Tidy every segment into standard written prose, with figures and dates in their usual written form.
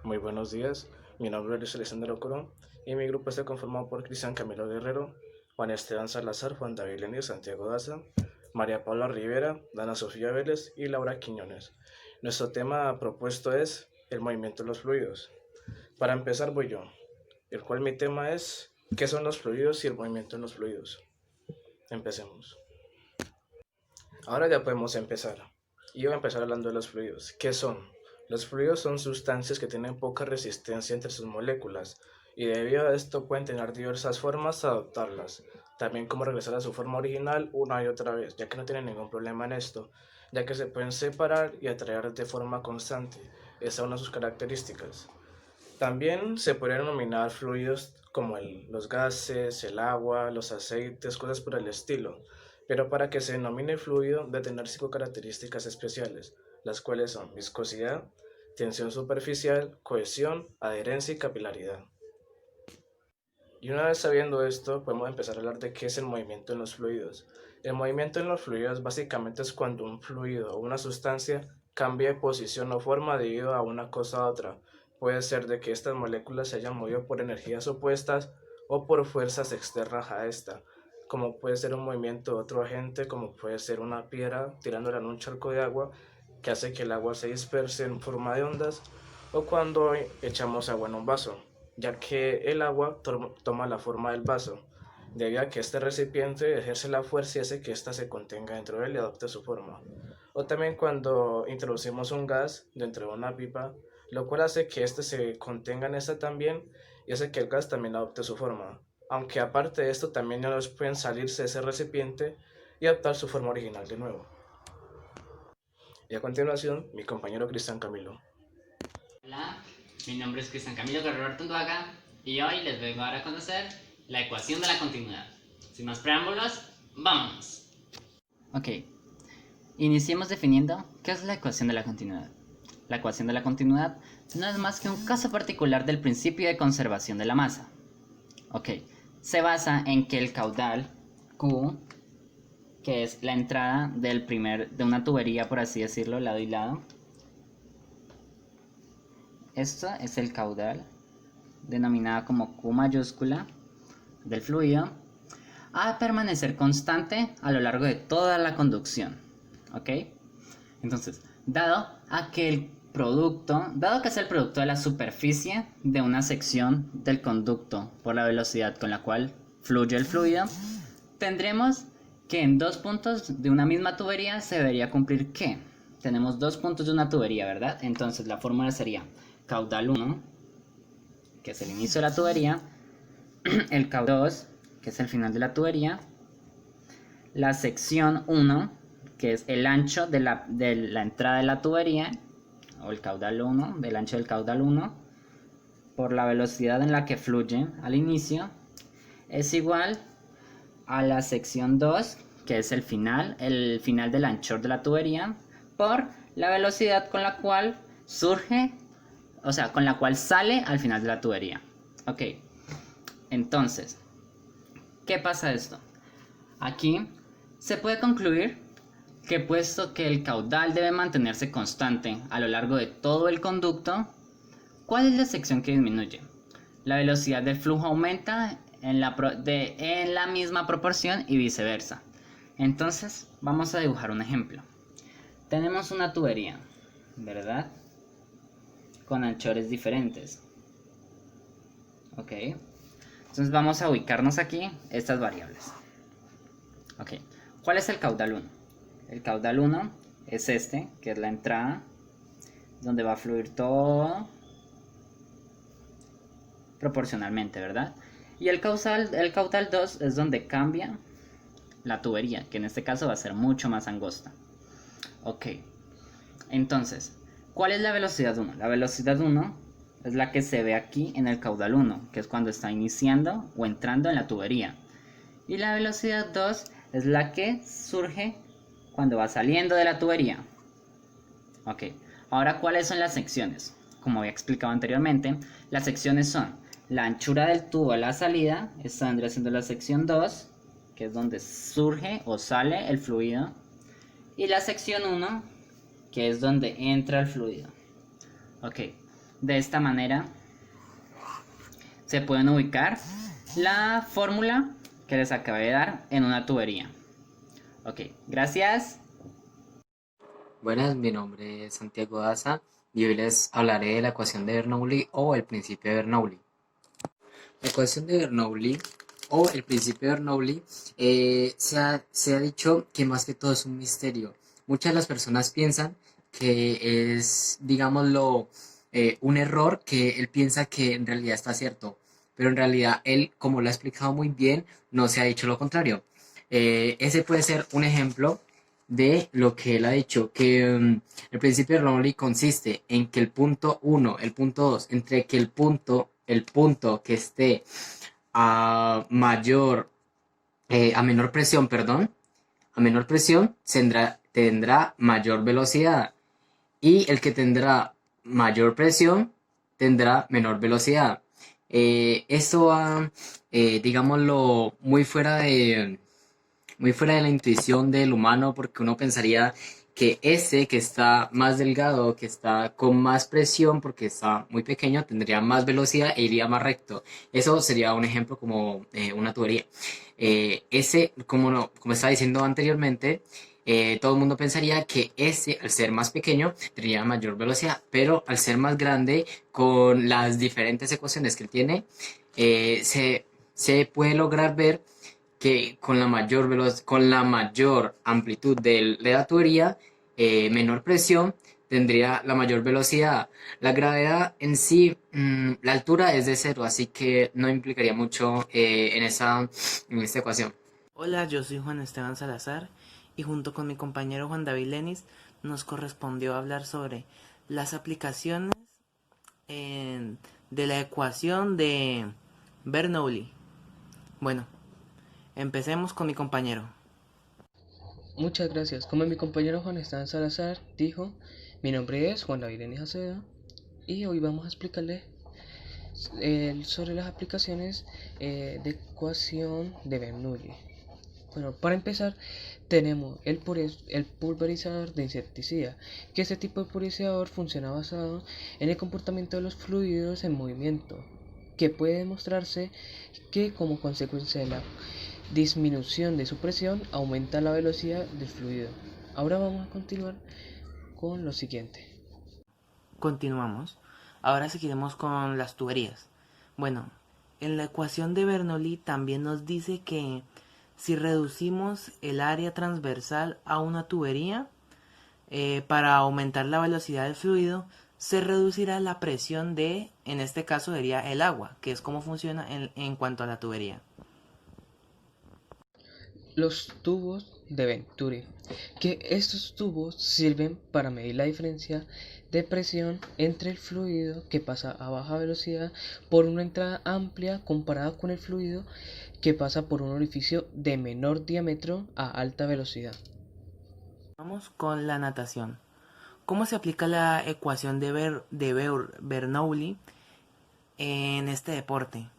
Muy buenos días, mi nombre es Alessandro Corón y mi grupo está conformado por Cristian Camilo Guerrero, Juan Esteban Salazar, Juan David Lenis, Santiago Daza, María Paula Rivera, Dana Sofía Vélez y Laura Quiñones. Nuestro tema propuesto es el movimiento de los fluidos. Para empezar voy yo, el cual mi tema es ¿qué son los fluidos y el movimiento en los fluidos? Empecemos. Ahora ya podemos empezar. Y voy a empezar hablando de los fluidos. ¿Qué son? Los fluidos son sustancias que tienen poca resistencia entre sus moléculas y debido a esto pueden tener diversas formas de adoptarlas, también como regresar a su forma original una y otra vez, ya que no tienen ningún problema en esto, ya que se pueden separar y atraer de forma constante. Esa es una de sus características. También se podrían denominar fluidos como los gases, el agua, los aceites, cosas por el estilo. Pero para que se denomine fluido debe tener 5 características especiales, las cuales son viscosidad, tensión superficial, cohesión, adherencia y capilaridad. Y una vez sabiendo esto, podemos empezar a hablar de qué es el movimiento en los fluidos. El movimiento en los fluidos básicamente es cuando un fluido o una sustancia cambia de posición o forma debido a una cosa a otra. Puede ser de que estas moléculas se hayan movido por energías opuestas o por fuerzas externas a esta, como puede ser un movimiento de otro agente, como puede ser una piedra tirándola en un charco de agua que hace que el agua se disperse en forma de ondas, o cuando echamos agua en un vaso, ya que el agua toma la forma del vaso, debido a que este recipiente ejerce la fuerza y hace que ésta se contenga dentro de él y adopte su forma. O también cuando introducimos un gas dentro de una pipa, lo cual hace que éste se contenga en esta también y hace que el gas también adopte su forma. Aunque aparte de esto también ellos pueden salirse de ese recipiente y adoptar su forma original de nuevo. Y a continuación, mi compañero Cristian Camilo. Hola, mi nombre es Cristian Camilo Guerrero Artunduaga y hoy les vengo a dar a conocer la ecuación de la continuidad. Sin más preámbulos, ¡vámonos! Ok, iniciemos definiendo qué es la ecuación de la continuidad. La ecuación de la continuidad no es más que un caso particular del principio de conservación de la masa. Ok, se basa en que el caudal Q, que es la entrada de una tubería, por así decirlo, lado y lado. Esto es el caudal, denominada como Q mayúscula, del fluido, a permanecer constante a lo largo de toda la conducción. ¿Ok? Entonces, dado que es el producto de la superficie de una sección del conducto por la velocidad con la cual fluye el fluido, tendremos que en dos puntos de una misma tubería se debería cumplir ¿qué? Tenemos dos puntos de una tubería, ¿verdad? Entonces la fórmula sería caudal 1, que es el inicio de la tubería, el caudal 2, que es el final de la tubería, la sección 1, que es el ancho de la entrada de la tubería, o el caudal 1, del ancho del caudal 1, por la velocidad en la que fluye al inicio, es igual a la sección 2, que es el final del anchor de la tubería, por la velocidad con la cual surge, o sea, con la cual sale al final de la tubería. Ok, entonces, ¿qué pasa esto? Aquí se puede concluir que puesto que el caudal debe mantenerse constante a lo largo de todo el conducto, ¿cuál es la sección que disminuye? La velocidad del flujo aumenta en la misma proporción y viceversa. Entonces, vamos a dibujar un ejemplo. Tenemos una tubería, ¿verdad? Con anchores diferentes. Ok. Entonces vamos a ubicarnos aquí estas variables. Ok. ¿Cuál es el caudal 1? El caudal 1 es este, que es la entrada, donde va a fluir todo proporcionalmente, ¿verdad? Y el caudal 2 es donde cambia la tubería, que en este caso va a ser mucho más angosta. Ok, entonces, ¿cuál es la velocidad 1? La velocidad 1 es la que se ve aquí en el caudal 1, que es cuando está iniciando o entrando en la tubería. Y la velocidad 2 es la que surge cuando va saliendo de la tubería. Ok, ahora ¿cuáles son las secciones? Como había explicado anteriormente, las secciones son la anchura del tubo a la salida, esta vendría siendo la sección 2, que es donde surge o sale el fluido, y la sección 1, que es donde entra el fluido. Ok, De esta manera se pueden ubicar la fórmula que les acabé de dar en una tubería. Ok, gracias. Buenas, mi nombre es Santiago Daza y hoy les hablaré de la ecuación de Bernoulli o el principio de Bernoulli. La ecuación de Bernoulli o el principio de Bernoulli se ha dicho que más que todo es un misterio. Muchas de las personas piensan que es, digámoslo, un error, que él piensa que en realidad está cierto, pero en realidad él, como lo ha explicado muy bien, no se ha dicho lo contrario. Ese puede ser un ejemplo de lo que él ha dicho, que el principio de Bernoulli consiste en que el punto 1, el punto 2, entre que el punto que esté a menor presión, perdón, a menor presión tendrá mayor velocidad y el que tendrá mayor presión tendrá menor velocidad. Esto va, digámoslo, muy fuera de la intuición del humano, porque uno pensaría que ese que está más delgado, que está con más presión, porque está muy pequeño, tendría más velocidad e iría más recto. Eso sería un ejemplo como una tubería. Ese, como, no, como estaba diciendo anteriormente, todo el mundo pensaría que ese, al ser más pequeño, tendría mayor velocidad, pero al ser más grande, con las diferentes ecuaciones que él tiene, se puede lograr ver que con la mayor amplitud de la tubería, menor presión, tendría la mayor velocidad. La gravedad en sí, la altura es de cero, así que no implicaría mucho en esta ecuación. Hola, yo soy Juan Esteban Salazar y junto con mi compañero Juan David Lenis nos correspondió hablar sobre las aplicaciones de la ecuación de Bernoulli. Bueno, empecemos con mi compañero. Muchas gracias. Como mi compañero Juan Esteban Salazar dijo, mi nombre es Juan David Denis Acevedo y hoy vamos a explicarles sobre las aplicaciones de ecuación de Bernoulli. Bueno, para empezar tenemos el pulverizador de insecticida, que este tipo de pulverizador funciona basado en el comportamiento de los fluidos en movimiento, que puede demostrarse que como consecuencia de la disminución de su presión aumenta la velocidad del fluido. Ahora vamos a continuar con lo siguiente. Continuamos. Ahora seguiremos con las tuberías. Bueno, en la ecuación de Bernoulli también nos dice que si reducimos el área transversal a una tubería, para aumentar la velocidad del fluido, se reducirá la presión de, en este caso sería el agua, que es como funciona en cuanto a la tubería. Los tubos de Venturi, que estos tubos sirven para medir la diferencia de presión entre el fluido que pasa a baja velocidad por una entrada amplia comparada con el fluido que pasa por un orificio de menor diámetro a alta velocidad. Vamos con la natación. ¿Cómo se aplica la ecuación de Bernoulli en este deporte?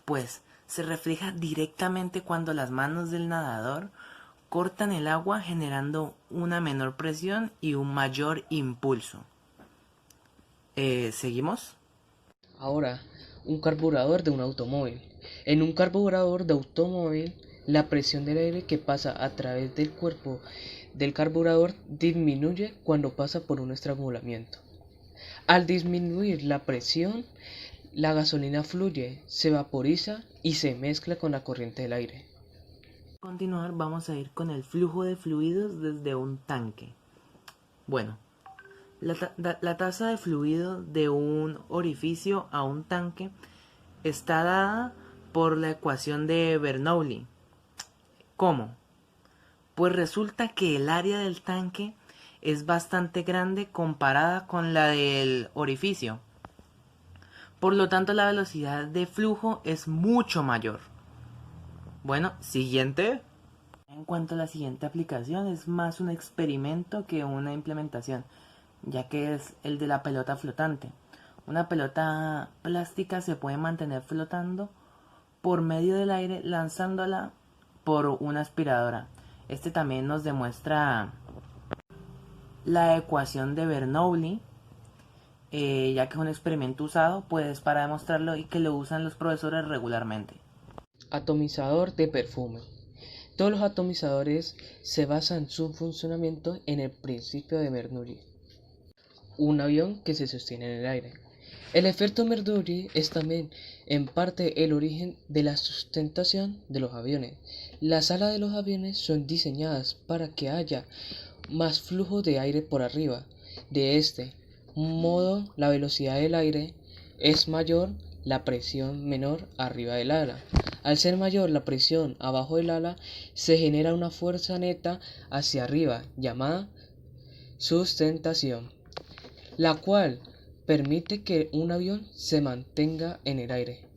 Pues se refleja directamente cuando las manos del nadador cortan el agua generando una menor presión y un mayor impulso. ¿Seguimos? Ahora, un carburador de un automóvil. En un carburador de automóvil, la presión del aire que pasa a través del cuerpo del carburador disminuye cuando pasa por un estrangulamiento. Al disminuir la presión, la gasolina fluye, se vaporiza y se mezcla con la corriente del aire. A continuar vamos a ir con el flujo de fluidos desde un tanque. Bueno, la tasa de fluido de un orificio a un tanque está dada por la ecuación de Bernoulli. ¿Cómo? Pues resulta que el área del tanque es bastante grande comparada con la del orificio. Por lo tanto, la velocidad de flujo es mucho mayor. Bueno, siguiente. En cuanto a la siguiente aplicación, es más un experimento que una implementación, ya que es el de la pelota flotante. Una pelota plástica se puede mantener flotando por medio del aire lanzándola por una aspiradora. Este también nos demuestra la ecuación de Bernoulli ya que es un experimento usado pues para demostrarlo y que lo usan los profesores regularmente. Atomizador de perfume. Todos los atomizadores se basan su funcionamiento en el principio de Bernoulli, un avión que se sostiene en el aire. El efecto Bernoulli es también en parte el origen de la sustentación de los aviones. Las alas de los aviones son diseñadas para que haya más flujo de aire por arriba. De este modo, la velocidad del aire es mayor, la presión menor arriba del ala. Al ser mayor la presión abajo del ala, se genera una fuerza neta hacia arriba llamada sustentación, la cual permite que un avión se mantenga en el aire.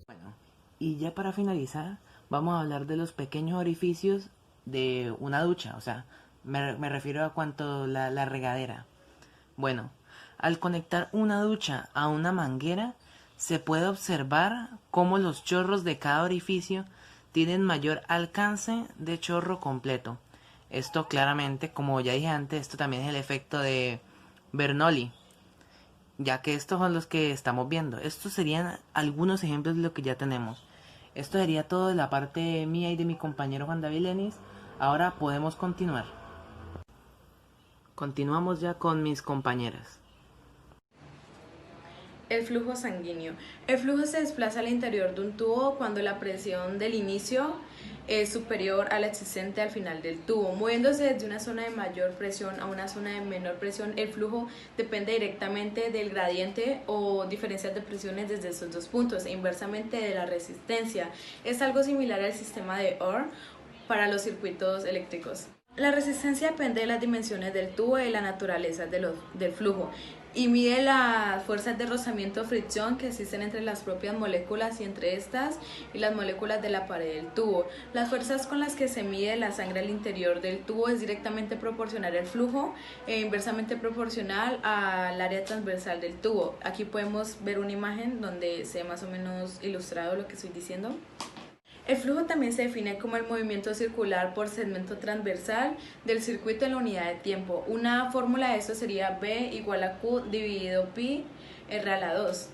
Bueno, y ya para finalizar, vamos a hablar de los pequeños orificios de una ducha, o sea, me refiero a cuanto la regadera. Bueno, al conectar una ducha a una manguera, se puede observar cómo los chorros de cada orificio tienen mayor alcance de chorro completo. Esto claramente, como ya dije antes, esto también es el efecto de Bernoulli, ya que estos son los que estamos viendo. Estos serían algunos ejemplos de lo que ya tenemos. Esto sería todo de la parte mía y de mi compañero Juan David Lenis. Ahora podemos continuar. Continuamos ya con mis compañeras. El flujo sanguíneo. El flujo se desplaza al interior de un tubo cuando la presión del inicio es superior a la existente al final del tubo. Moviéndose desde una zona de mayor presión a una zona de menor presión, el flujo depende directamente del gradiente o diferencias de presiones desde esos dos puntos e inversamente de la resistencia. Es algo similar al sistema de Ohm para los circuitos eléctricos. La resistencia depende de las dimensiones del tubo y de la naturaleza del flujo, y mide las fuerzas de rozamiento o fricción que existen entre las propias moléculas y entre estas y las moléculas de la pared del tubo. Las fuerzas con las que se mide la sangre al interior del tubo es directamente proporcional al flujo e inversamente proporcional al área transversal del tubo. Aquí podemos ver una imagen donde se ve más o menos ilustrado lo que estoy diciendo. El flujo también se define como el movimiento circular por segmento transversal del circuito en la unidad de tiempo. Una fórmula de esto sería B igual a Q dividido pi R a la 2.